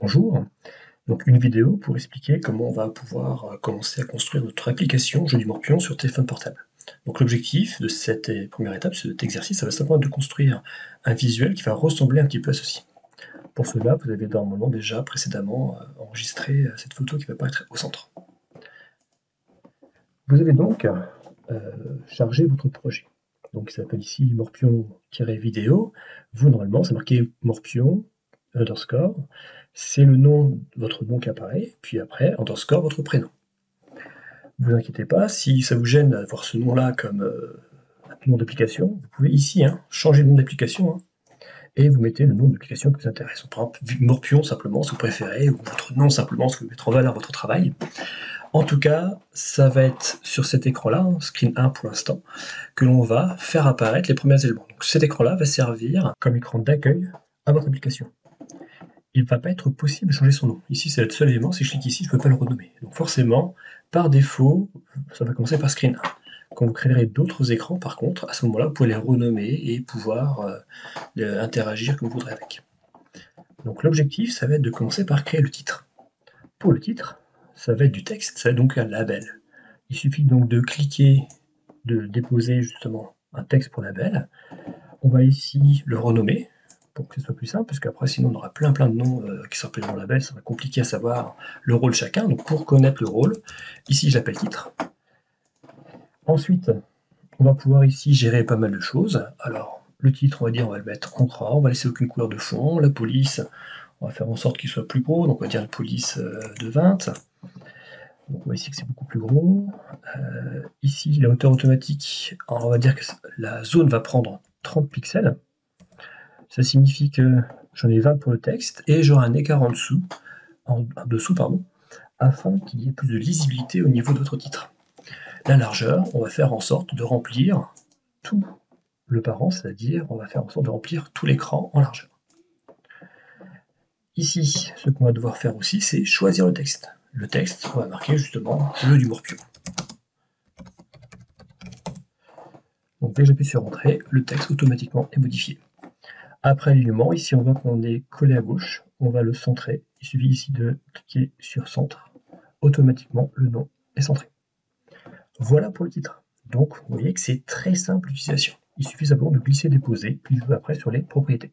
Bonjour, donc une vidéo pour expliquer comment on va pouvoir commencer à construire notre application Jeu du Morpion sur téléphone portable. Donc l'objectif de cette première étape, cet exercice, ça va simplement être de construire un visuel qui va ressembler un petit peu à ceci. Pour cela, vous avez normalement déjà précédemment enregistré cette photo qui va apparaître au centre. Vous avez donc chargé votre projet. Donc il s'appelle ici morpion-vidéo. Vous, normalement, c'est marqué morpion underscore. C'est le nom, votre nom qui apparaît, puis après, underscore, votre prénom. Ne vous inquiétez pas, si ça vous gêne d'avoir ce nom-là comme nom d'application, vous pouvez ici changer le nom d'application et vous mettez le nom d'application qui vous intéresse. Par exemple, Morpion simplement, si vous préférez, ou votre nom simplement, si vous voulez mettre en valeur votre travail. En tout cas, ça va être sur cet écran-là, screen 1 pour l'instant, que l'on va faire apparaître les premiers éléments. Donc cet écran-là va servir comme écran d'accueil à votre application. Il ne va pas être possible de changer son nom. Ici, c'est le seul élément, si je clique ici, je ne peux pas le renommer. Donc forcément, par défaut, ça va commencer par screen 1. Quand vous créerez d'autres écrans, par contre, à ce moment-là, vous pouvez les renommer et pouvoir interagir comme vous voudrez avec. Donc l'objectif, ça va être de commencer par créer le titre. Pour le titre, ça va être du texte, ça va être donc un label. Il suffit donc de cliquer, de déposer justement un texte pour label. On va ici le renommer pour que ce soit plus simple, parce qu'après sinon on aura plein de noms qui s'appellent dans le label, ça va être compliqué à savoir le rôle de chacun. Donc pour connaître le rôle, ici j'appelle titre. Ensuite, on va pouvoir ici gérer pas mal de choses. Alors le titre, on va dire, on va le mettre en gras, on va laisser aucune couleur de fond. La police, on va faire en sorte qu'il soit plus gros, donc on va dire la police de 20. Donc on voit ici que c'est beaucoup plus gros. Ici, la hauteur automatique, on va dire que la zone va prendre 30 pixels. Ça signifie que j'en ai 20 pour le texte et j'aurai un écart en dessous, afin qu'il y ait plus de lisibilité au niveau de votre titre. La largeur, on va faire en sorte de remplir tout le parent, c'est-à-dire on va faire en sorte de remplir tout l'écran en largeur. Ici, ce qu'on va devoir faire aussi, c'est choisir le texte. Le texte, on va marquer justement Jeu du Morpion. Donc dès que j'appuie sur Entrée, le texte automatiquement est modifié. Après l'alignement, ici on voit qu'on est collé à gauche, on va le centrer. Il suffit ici de cliquer sur Centre. Automatiquement, le nom est centré. Voilà pour le titre. Donc, vous voyez que c'est très simple d'utilisation. Il suffit simplement de glisser, déposer, puis jouer après sur les propriétés.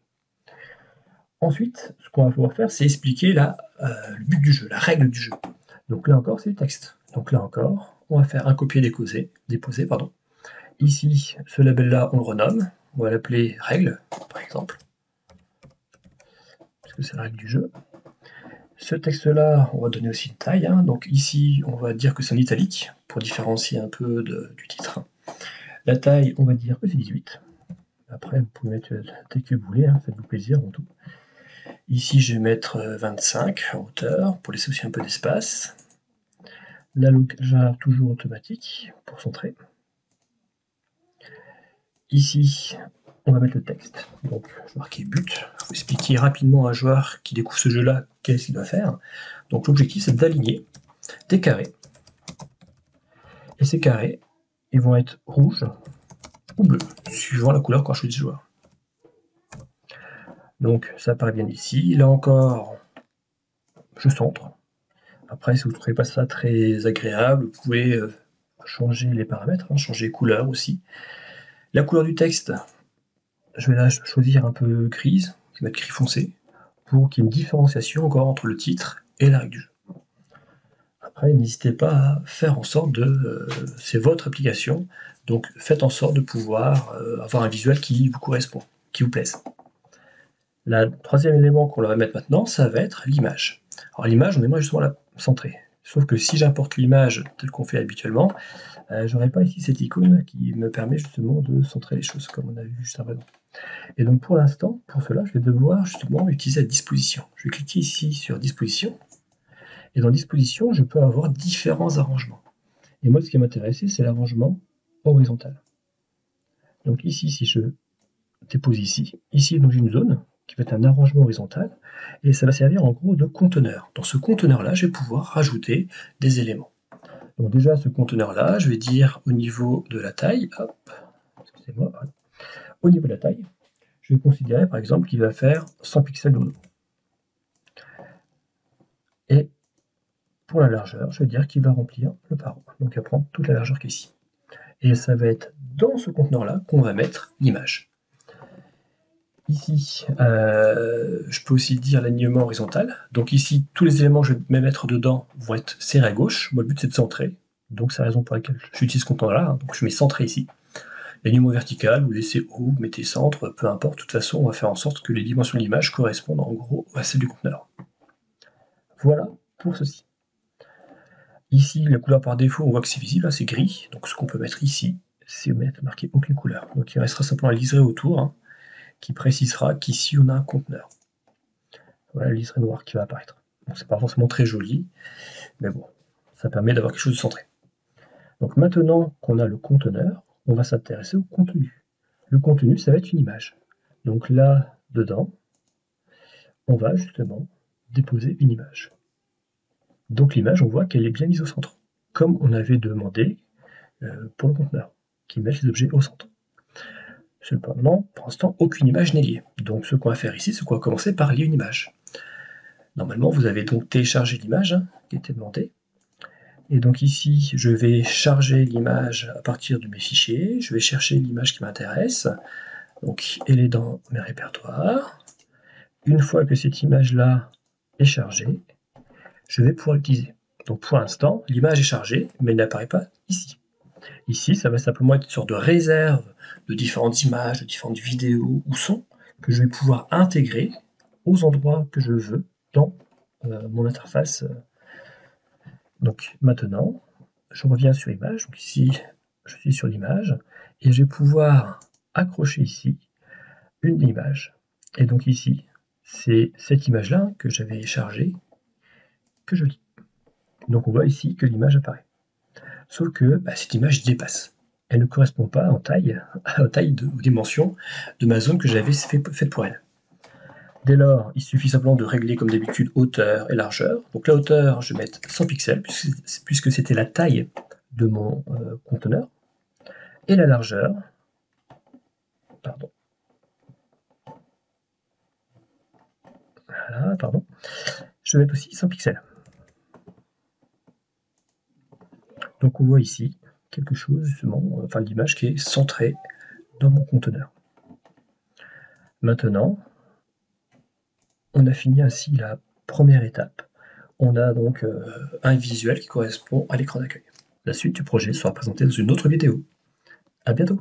Ensuite, ce qu'on va pouvoir faire, c'est expliquer le but du jeu, la règle du jeu. Donc là encore, c'est du texte. Donc là encore, on va faire un copier-déposer, pardon. Ici, ce label-là, on le renomme. On va l'appeler règle, par exemple, parce que c'est la règle du jeu. Ce texte-là, on va donner aussi une taille. Donc ici, on va dire que c'est en italique, pour différencier un peu du titre. La taille, on va dire que c'est 18. Après, vous pouvez mettre la taille que vous voulez, faites-vous plaisir en tout. Ici, je vais mettre 25 en hauteur, pour laisser aussi un peu d'espace. La largeur, toujours automatique, pour centrer. Ici, on va mettre le texte. Donc, je vais marquer but. Il faut expliquer rapidement à un joueur qui découvre ce jeu-là qu'est-ce qu'il doit faire. Donc, l'objectif, c'est d'aligner des carrés. Et ces carrés, ils vont être rouges ou bleus, suivant la couleur qu'on a choisi du joueur. Donc, ça apparaît bien ici. Là encore, je centre. Après, si vous ne trouvez pas ça très agréable, vous pouvez changer les paramètres, changer les couleurs aussi. La couleur du texte, je vais là choisir un peu grise, je vais mettre gris foncé, pour qu'il y ait une différenciation encore entre le titre et la règle du jeu. Après, n'hésitez pas à faire en sorte de... c'est votre application, donc faites en sorte de pouvoir avoir un visuel qui vous correspond, qui vous plaise. Le troisième élément qu'on va mettre maintenant, ça va être l'image. Alors l'image, on aimerait justement la centrer. Sauf que si j'importe l'image telle qu'on fait habituellement, j'aurai pas ici cette icône qui me permet justement de centrer les choses, comme on a vu juste avant. Et donc pour l'instant, pour cela, je vais devoir justement utiliser la disposition. Je vais cliquer ici sur disposition. Et dans disposition, je peux avoir différents arrangements. Et moi, ce qui m'intéressait, c'est l'arrangement horizontal. Donc ici, si je dépose ici donc j'ai une zone qui va être un arrangement horizontal, et ça va servir en gros de conteneur. Dans ce conteneur-là, je vais pouvoir rajouter des éléments. Donc déjà, ce conteneur-là, je vais dire au niveau de la taille, excusez-moi, au niveau de la taille, je vais considérer par exemple qu'il va faire 100 pixels de haut. pour la largeur, je vais dire qu'il va remplir le paro. Donc il va prendre toute la largeur qui est ici. Et ça va être dans ce conteneur-là qu'on va mettre l'image. Ici, je peux aussi dire l'alignement horizontal. Donc ici, tous les éléments que je vais mettre dedans vont être serrés à gauche. Moi, le but, c'est de centrer. Donc c'est la raison pour laquelle j'utilise ce conteneur-là. Donc je mets centré ici. L'alignement vertical, vous laissez haut, vous mettez centre, peu importe. De toute façon, on va faire en sorte que les dimensions de l'image correspondent en gros à celles du conteneur. Voilà pour ceci. Ici, la couleur par défaut, on voit que c'est visible, c'est gris. Donc ce qu'on peut mettre ici, c'est mettre marqué aucune couleur. Donc il restera simplement la liseré autour, qui précisera qu'ici on a un conteneur. Voilà la liseré noire qui va apparaître. Donc c'est pas forcément très joli, mais bon, ça permet d'avoir quelque chose de centré. Donc maintenant qu'on a le conteneur, on va s'intéresser au contenu. Le contenu, ça va être une image. Donc là, dedans, on va justement déposer une image. Donc l'image, on voit qu'elle est bien mise au centre, comme on avait demandé pour le conteneur, qui met les objets au centre. Cependant, pour l'instant, aucune image n'est liée. Donc ce qu'on va faire ici, c'est qu'on va commencer par lier une image. Normalement, vous avez donc téléchargé l'image qui était demandée. Et donc ici, je vais charger l'image à partir de mes fichiers. Je vais chercher l'image qui m'intéresse. Donc elle est dans mes répertoires. Une fois que cette image-là est chargée, je vais pouvoir l'utiliser. Donc pour l'instant, l'image est chargée, mais elle n'apparaît pas ici. Ici, ça va simplement être une sorte de réserve de différentes images, de différentes vidéos ou sons que je vais pouvoir intégrer aux endroits que je veux dans mon interface. Donc maintenant, je reviens sur image. Donc ici, je suis sur l'image et je vais pouvoir accrocher ici une image. Et donc ici, c'est cette image-là que j'avais chargée que je lis. Donc on voit ici que l'image apparaît. Sauf que cette image dépasse. Elle ne correspond pas en taille, aux dimensions de ma zone que j'avais faite pour elle. Dès lors, il suffit simplement de régler comme d'habitude hauteur et largeur. Donc la hauteur, je vais mettre 100 pixels, puisque c'était la taille de mon conteneur. Et la largeur, je vais mettre aussi 100 pixels. Donc on voit ici quelque chose, justement, l'image qui est centrée dans mon conteneur. Maintenant, on a fini ainsi la première étape. On a donc un visuel qui correspond à l'écran d'accueil. La suite du projet sera présentée dans une autre vidéo. À bientôt!